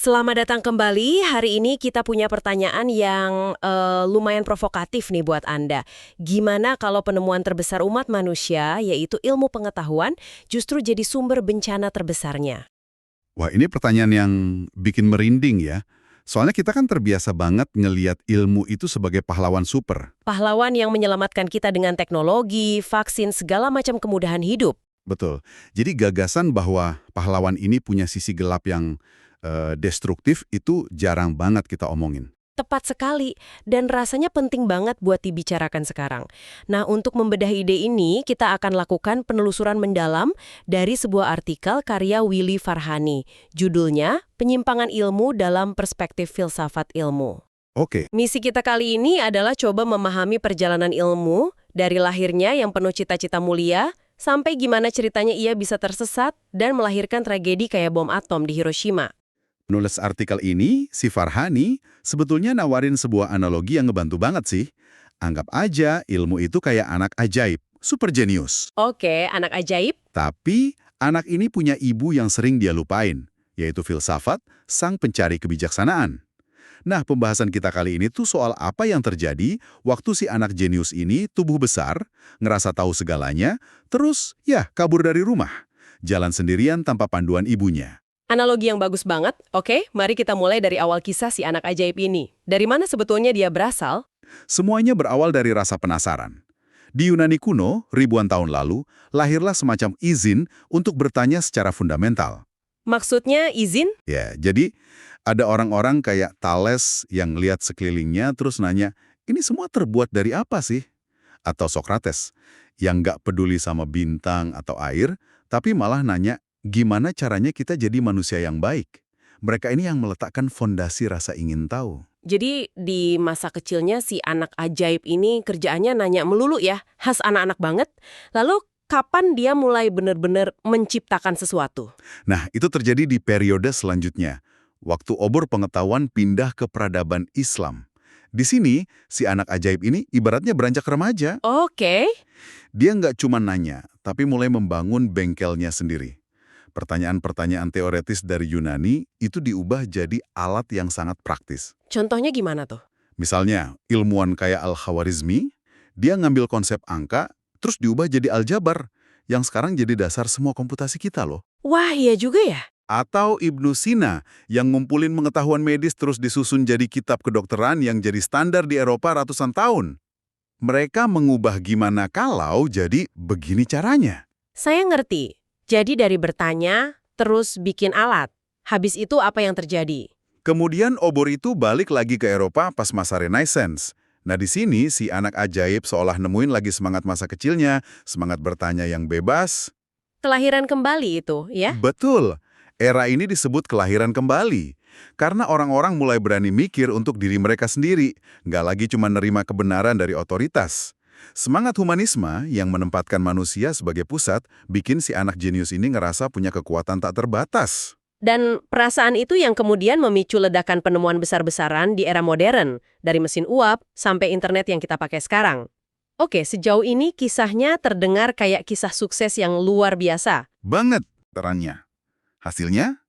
Selamat datang kembali. Hari ini kita punya pertanyaan yang lumayan provokatif nih buat Anda. Gimana kalau penemuan terbesar umat manusia, yaitu ilmu pengetahuan, justru jadi sumber bencana terbesarnya? Wah, ini pertanyaan yang bikin merinding ya. Soalnya kita kan terbiasa banget ngeliat ilmu itu sebagai pahlawan super. Pahlawan yang menyelamatkan kita dengan teknologi, vaksin, segala macam kemudahan hidup. Betul. Jadi gagasan bahwa pahlawan ini punya sisi gelap yang destruktif itu jarang banget kita omongin. Tepat sekali, dan rasanya penting banget buat dibicarakan sekarang. Nah, untuk membedah ide ini, kita akan lakukan penelusuran mendalam dari sebuah artikel karya Willy Farhani. Judulnya, Penyimpangan Ilmu dalam Perspektif Filsafat Ilmu. Oke, Misi kita kali ini adalah coba memahami perjalanan ilmu, dari lahirnya yang penuh cita-cita mulia, sampai gimana ceritanya ia bisa tersesat dan melahirkan tragedi kayak bom atom di Hiroshima. penulis artikel ini, si Farhani, sebetulnya nawarin sebuah analogi yang ngebantu banget sih. Anggap aja ilmu itu kayak anak ajaib, super jenius. Oke, anak ajaib. Tapi, anak ini punya ibu yang sering dia lupain, yaitu filsafat, sang pencari kebijaksanaan. Nah, pembahasan kita kali ini tuh soal apa yang terjadi waktu si anak jenius ini tubuh besar, ngerasa tahu segalanya, terus ya kabur dari rumah. Jalan sendirian tanpa panduan ibunya. Analogi yang bagus banget. Oke, mari kita mulai dari awal kisah si anak ajaib ini. Dari mana sebetulnya dia berasal? Semuanya berawal dari rasa penasaran. Di Yunani kuno, ribuan tahun lalu, lahirlah semacam izin untuk bertanya secara fundamental. Maksudnya izin? Ya, jadi ada orang-orang kayak Thales yang lihat sekelilingnya terus nanya, ini semua terbuat dari apa sih? Atau Socrates, yang nggak peduli sama bintang atau air, tapi malah nanya, gimana caranya kita jadi manusia yang baik? Mereka ini yang meletakkan fondasi rasa ingin tahu. Jadi di masa kecilnya si anak ajaib ini kerjaannya nanya melulu ya, khas anak-anak banget. Lalu kapan dia mulai benar-benar menciptakan sesuatu? Nah, itu terjadi di periode selanjutnya, waktu obor pengetahuan pindah ke peradaban Islam. Di sini, si anak ajaib ini ibaratnya beranjak remaja. Oke. Dia nggak cuma nanya, tapi mulai membangun bengkelnya sendiri. Pertanyaan-pertanyaan teoretis dari Yunani itu diubah jadi alat yang sangat praktis. Contohnya gimana tuh? Misalnya, ilmuwan kayak Al-Khawarizmi, dia ngambil konsep angka, terus diubah jadi aljabar, yang sekarang jadi dasar semua komputasi kita loh. Wah, iya juga ya. Atau Ibnu Sina, yang ngumpulin pengetahuan medis terus disusun jadi kitab kedokteran yang jadi standar di Eropa ratusan tahun. Mereka mengubah gimana kalau jadi begini caranya. Saya ngerti. Jadi dari bertanya, terus bikin alat. Habis itu apa yang terjadi? Kemudian obor itu balik lagi ke Eropa pas masa Renaissance. Nah di sini si anak ajaib seolah nemuin lagi semangat masa kecilnya, semangat bertanya yang bebas. Kelahiran kembali itu, ya? Betul, era ini disebut kelahiran kembali. Karena orang-orang mulai berani mikir untuk diri mereka sendiri, nggak lagi cuma nerima kebenaran dari otoritas. Semangat humanisme yang menempatkan manusia sebagai pusat bikin si anak jenius ini ngerasa punya kekuatan tak terbatas. Dan perasaan itu yang kemudian memicu ledakan penemuan besar-besaran di era modern, dari mesin uap sampai internet yang kita pakai sekarang. Oke, sejauh ini kisahnya terdengar kayak kisah sukses yang luar biasa. Banget terannya. Hasilnya,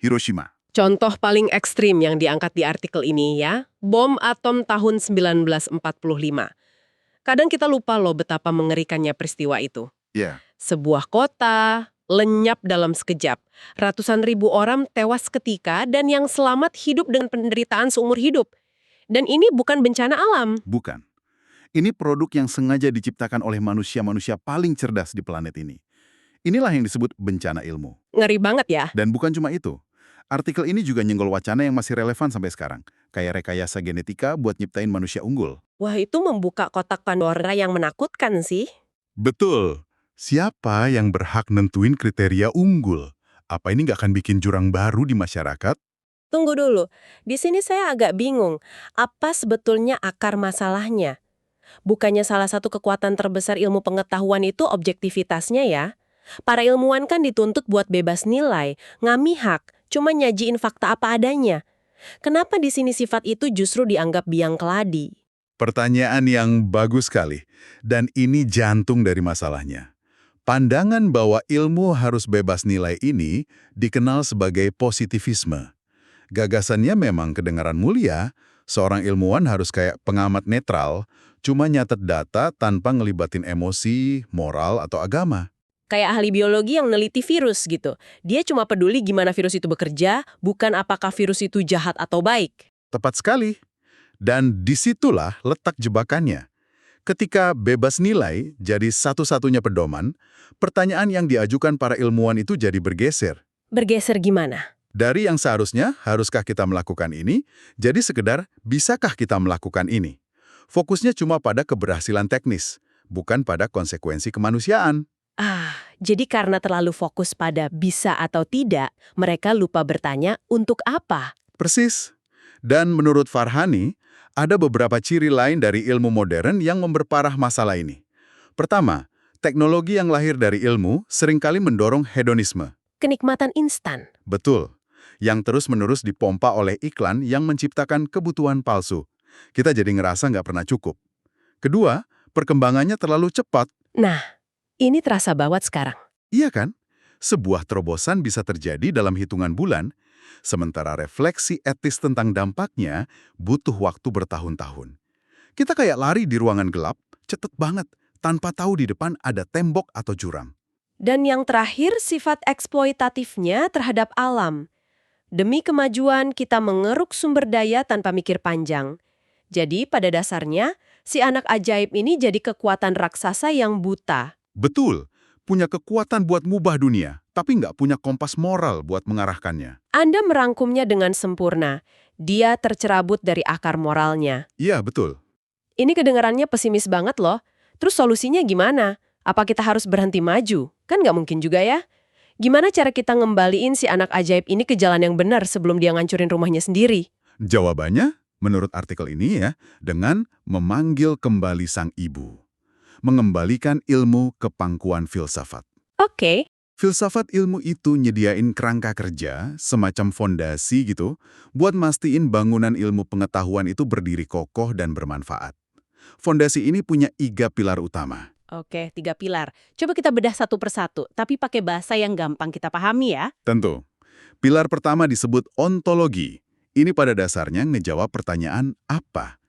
Hiroshima. Contoh paling ekstrim yang diangkat di artikel ini ya, bom atom tahun 1945. Kadang kita lupa loh betapa mengerikannya peristiwa itu. Ya, Sebuah kota lenyap dalam sekejap. Ratusan ribu orang tewas seketika dan yang selamat hidup dengan penderitaan seumur hidup. Dan ini bukan bencana alam. bukan. Ini produk yang sengaja diciptakan oleh manusia-manusia paling cerdas di planet ini. Inilah yang disebut bencana ilmu. Ngeri banget ya. Dan bukan cuma itu. Artikel ini juga nyenggol wacana yang masih relevan sampai sekarang. Kayak rekayasa genetika buat nyiptain manusia unggul. Wah, itu membuka kotak Pandora yang menakutkan sih. Betul. Siapa yang berhak nentuin kriteria unggul? Apa ini nggak akan bikin jurang baru di masyarakat? Tunggu dulu. Di sini saya agak bingung. Apa sebetulnya akar masalahnya? Bukannya salah satu kekuatan terbesar ilmu pengetahuan itu objektivitasnya ya? Para ilmuwan kan dituntut buat bebas nilai, ngamihak, cuma nyajiin fakta apa adanya. Kenapa di sini sifat itu justru dianggap biang keladi? Pertanyaan yang bagus sekali. Dan ini jantung dari masalahnya. Pandangan bahwa ilmu harus bebas nilai ini dikenal sebagai positivisme. Gagasannya memang kedengaran mulia, seorang ilmuwan harus kayak pengamat netral, cuma nyatet data tanpa ngelibatin emosi, moral, atau agama. Kayak ahli biologi yang neliti virus gitu. Dia cuma peduli gimana virus itu bekerja, bukan apakah virus itu jahat atau baik. Tepat sekali. Dan disitulah letak jebakannya. Ketika bebas nilai jadi satu-satunya pedoman, pertanyaan yang diajukan para ilmuwan itu jadi bergeser. Bergeser gimana? Dari yang seharusnya, haruskah kita melakukan ini, jadi sekedar, bisakah kita melakukan ini? Fokusnya cuma pada keberhasilan teknis, bukan pada konsekuensi kemanusiaan. Jadi karena terlalu fokus pada bisa atau tidak, mereka lupa bertanya untuk apa? Persis. Dan menurut Farhani, ada beberapa ciri lain dari ilmu modern yang memperparah masalah ini. Pertama, teknologi yang lahir dari ilmu seringkali mendorong hedonisme. Kenikmatan instan. Betul. Yang terus-menerus dipompa oleh iklan yang menciptakan kebutuhan palsu. Kita jadi ngerasa nggak pernah cukup. Kedua, perkembangannya terlalu cepat. Nah, ini terasa bawat sekarang. Iya kan? Sebuah terobosan bisa terjadi dalam hitungan bulan, sementara refleksi etis tentang dampaknya butuh waktu bertahun-tahun. Kita kayak lari di ruangan gelap, cetet banget, tanpa tahu di depan ada tembok atau jurang. Dan yang terakhir, sifat eksploitatifnya terhadap alam. Demi kemajuan, kita mengeruk sumber daya tanpa mikir panjang. Jadi, pada dasarnya, si anak ajaib ini jadi kekuatan raksasa yang buta. Betul, punya kekuatan buat mubah dunia, tapi nggak punya kompas moral buat mengarahkannya. Anda merangkumnya dengan sempurna. Dia tercerabut dari akar moralnya. Iya, betul. Ini kedengarannya pesimis banget loh. Terus solusinya gimana? Apa kita harus berhenti maju? Kan nggak mungkin juga ya. Gimana cara kita ngembaliin si anak ajaib ini ke jalan yang benar sebelum dia ngancurin rumahnya sendiri? Jawabannya, menurut artikel ini ya, dengan memanggil kembali sang ibu. Mengembalikan ilmu ke pangkuan filsafat. Oke. Filsafat ilmu itu nyediain kerangka kerja, semacam fondasi gitu, buat mastiin bangunan ilmu pengetahuan itu berdiri kokoh dan bermanfaat. Fondasi ini punya 3 pilar utama. Oke, 3 pilar. Coba kita bedah satu persatu, tapi pakai bahasa yang gampang kita pahami ya. Tentu. Pilar pertama disebut ontologi. Ini pada dasarnya ngejawab pertanyaan apa?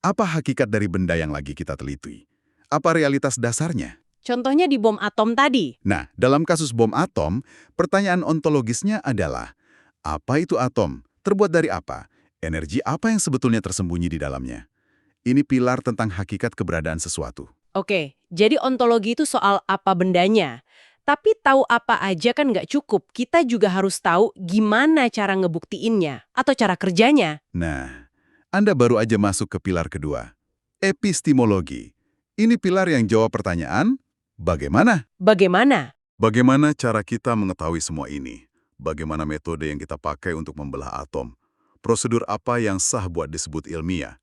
Apa hakikat dari benda yang lagi kita teliti? Apa realitas dasarnya? Contohnya di bom atom tadi. Nah, dalam kasus bom atom, pertanyaan ontologisnya adalah, apa itu atom? Terbuat dari apa? Energi apa yang sebetulnya tersembunyi di dalamnya? Ini pilar tentang hakikat keberadaan sesuatu. Oke, jadi ontologi itu soal apa bendanya. Tapi tahu apa aja kan nggak cukup. Kita juga harus tahu gimana cara ngebuktiinnya atau cara kerjanya. Nah, Anda baru aja masuk ke pilar kedua. Epistemologi. Ini pilar yang jawab pertanyaan, bagaimana? Bagaimana? Bagaimana cara kita mengetahui semua ini? Bagaimana metode yang kita pakai untuk membelah atom? Prosedur apa yang sah buat disebut ilmiah?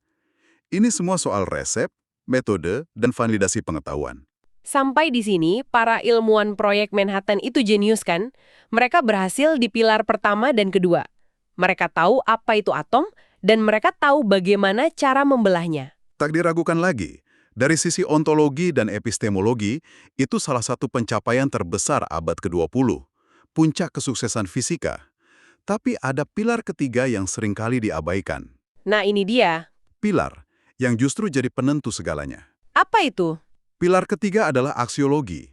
Ini semua soal resep, metode, dan validasi pengetahuan. Sampai di sini, para ilmuwan proyek Manhattan itu jenius kan? Mereka berhasil di pilar pertama dan kedua. Mereka tahu apa itu atom, dan mereka tahu bagaimana cara membelahnya. Tak diragukan lagi, dari sisi ontologi dan epistemologi, itu salah satu pencapaian terbesar abad ke-20, puncak kesuksesan fisika. Tapi ada pilar ketiga yang seringkali diabaikan. Nah, ini dia. Pilar yang justru jadi penentu segalanya. Apa itu? Pilar ketiga adalah aksiologi.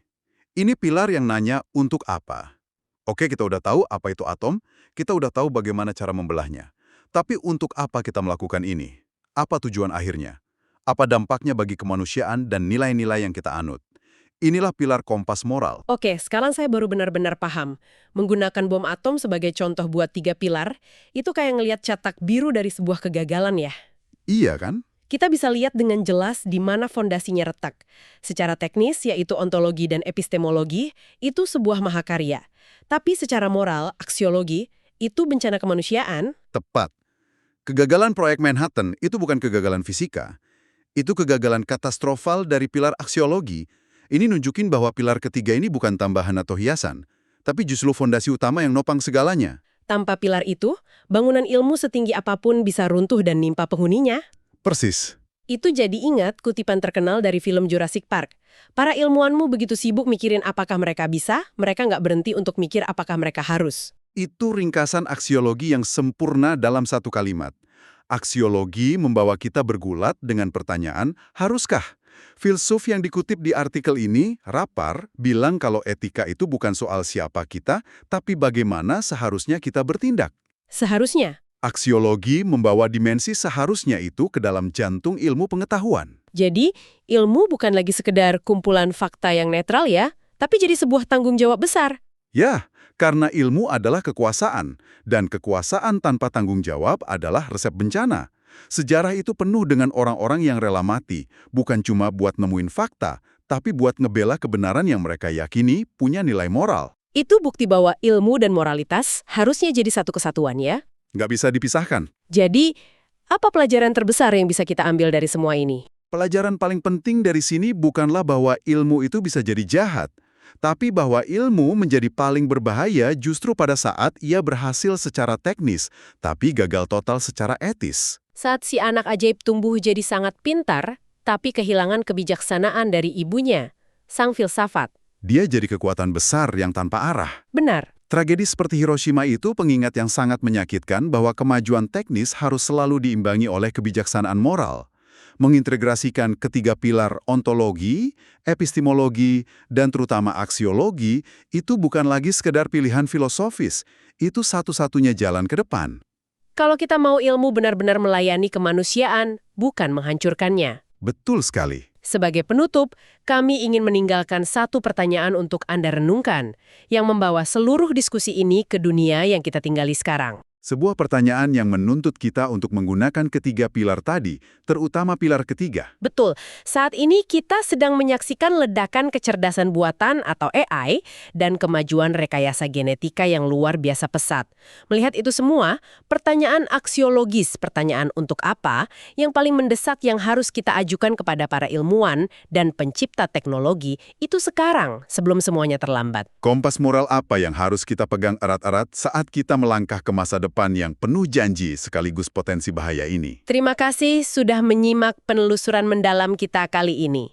Ini pilar yang nanya untuk apa. Oke, kita udah tahu apa itu atom, kita udah tahu bagaimana cara membelahnya. Tapi untuk apa kita melakukan ini? Apa tujuan akhirnya? Apa dampaknya bagi kemanusiaan dan nilai-nilai yang kita anut? Inilah pilar kompas moral. Oke, sekarang saya baru benar-benar paham. Menggunakan bom atom sebagai contoh buat 3 pilar, itu kayak ngelihat cetak biru dari sebuah kegagalan ya. Iya kan? Kita bisa lihat dengan jelas di mana fondasinya retak. Secara teknis, yaitu ontologi dan epistemologi, itu sebuah mahakarya. Tapi secara moral, aksiologi, itu bencana kemanusiaan. Tepat. Kegagalan proyek Manhattan itu bukan kegagalan fisika. Itu kegagalan katastrofal dari pilar aksiologi. Ini nunjukin bahwa pilar ketiga ini bukan tambahan atau hiasan, tapi justru fondasi utama yang nopang segalanya. Tanpa pilar itu, bangunan ilmu setinggi apapun bisa runtuh dan nimpa penghuninya. Persis. Itu jadi ingat kutipan terkenal dari film Jurassic Park. Para ilmuwanmu begitu sibuk mikirin apakah mereka bisa, mereka nggak berhenti untuk mikir apakah mereka harus. Itu ringkasan aksiologi yang sempurna dalam satu kalimat. Aksiologi membawa kita bergulat dengan pertanyaan, haruskah? Filsuf yang dikutip di artikel ini, Rapar, bilang kalau etika itu bukan soal siapa kita, tapi bagaimana seharusnya kita bertindak. Seharusnya. Aksiologi membawa dimensi seharusnya itu ke dalam jantung ilmu pengetahuan. Jadi, ilmu bukan lagi sekedar kumpulan fakta yang netral ya, tapi jadi sebuah tanggung jawab besar. Ya, karena ilmu adalah kekuasaan, dan kekuasaan tanpa tanggung jawab adalah resep bencana. Sejarah itu penuh dengan orang-orang yang rela mati, bukan cuma buat nemuin fakta, tapi buat ngebela kebenaran yang mereka yakini punya nilai moral. Itu bukti bahwa ilmu dan moralitas harusnya jadi satu kesatuan ya. Nggak bisa dipisahkan. Jadi, apa pelajaran terbesar yang bisa kita ambil dari semua ini? Pelajaran paling penting dari sini bukanlah bahwa ilmu itu bisa jadi jahat, tapi bahwa ilmu menjadi paling berbahaya justru pada saat ia berhasil secara teknis, tapi gagal total secara etis. Saat si anak ajaib tumbuh jadi sangat pintar, tapi kehilangan kebijaksanaan dari ibunya, sang filsafat. Dia jadi kekuatan besar yang tanpa arah. Benar. Tragedi seperti Hiroshima itu pengingat yang sangat menyakitkan bahwa kemajuan teknis harus selalu diimbangi oleh kebijaksanaan moral. Mengintegrasikan ketiga pilar ontologi, epistemologi, dan terutama aksiologi itu bukan lagi sekedar pilihan filosofis, itu satu-satunya jalan ke depan. Kalau kita mau ilmu benar-benar melayani kemanusiaan, bukan menghancurkannya. Betul sekali. Sebagai penutup, kami ingin meninggalkan satu pertanyaan untuk Anda renungkan, yang membawa seluruh diskusi ini ke dunia yang kita tinggali sekarang. Sebuah pertanyaan yang menuntut kita untuk menggunakan ketiga pilar tadi, terutama pilar ketiga. Betul, saat ini kita sedang menyaksikan ledakan kecerdasan buatan atau AI dan kemajuan rekayasa genetika yang luar biasa pesat. Melihat itu semua, pertanyaan aksiologis, pertanyaan untuk apa, yang paling mendesak yang harus kita ajukan kepada para ilmuwan dan pencipta teknologi itu sekarang, sebelum semuanya terlambat. Kompas moral apa yang harus kita pegang erat-erat saat kita melangkah ke masa depan yang penuh janji sekaligus potensi bahaya ini? Terima kasih sudah menyimak penelusuran mendalam kita kali ini.